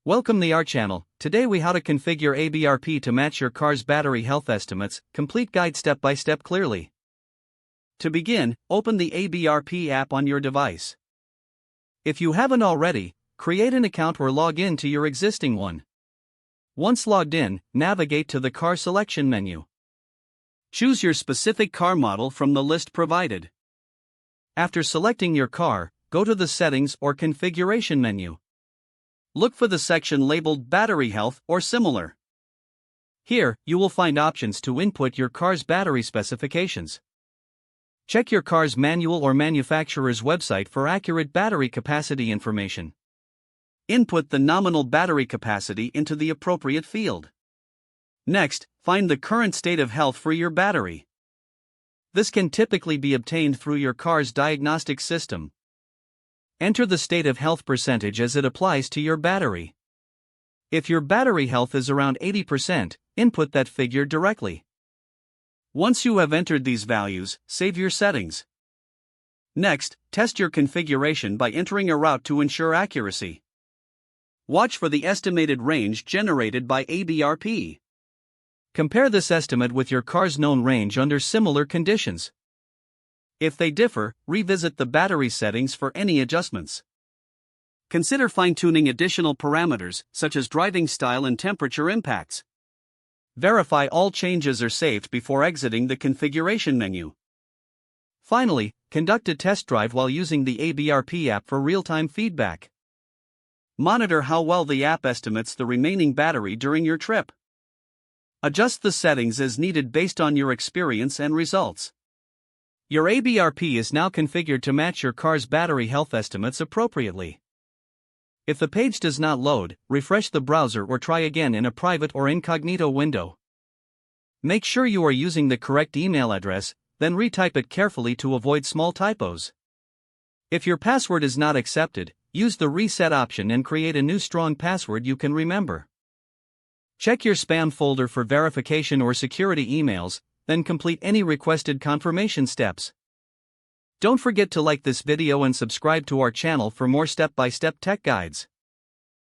Welcome to our channel. Today we how to configure ABRP to match your car's battery health estimates, complete guide step by step clearly. To begin, open the ABRP app on your device. If you haven't already, create an account or log in to your existing one. Once logged in, navigate to the car selection menu. Choose your specific car model from the list provided. After selecting your car, go to the settings or configuration menu. Look for the section labeled Battery Health or similar. Here, you will find options to input your car's battery specifications. Check your car's manual or manufacturer's website for accurate battery capacity information. Input the nominal battery capacity into the appropriate field. Next, find the current state of health for your battery. This can typically be obtained through your car's diagnostic system. Enter the state of health percentage as it applies to your battery. If your battery health is around 80%, input that figure directly. Once you have entered these values, save your settings. Next, test your configuration by entering a route to ensure accuracy. Watch for the estimated range generated by ABRP. Compare this estimate with your car's known range under similar conditions. If they differ, revisit the battery settings for any adjustments. Consider fine-tuning additional parameters, such as driving style and temperature impacts. Verify all changes are saved before exiting the configuration menu. Finally, conduct a test drive while using the ABRP app for real-time feedback. Monitor how well the app estimates the remaining battery during your trip. Adjust the settings as needed based on your experience and results. Your ABRP is now configured to match your car's battery health estimates appropriately. If the page does not load, refresh the browser or try again in a private or incognito window. Make sure you are using the correct email address, then retype it carefully to avoid small typos. If your password is not accepted, use the reset option and create a new strong password you can remember. Check your spam folder for verification or security emails, then complete any requested confirmation steps. Don't forget to like this video and subscribe to our channel for more step-by-step tech guides.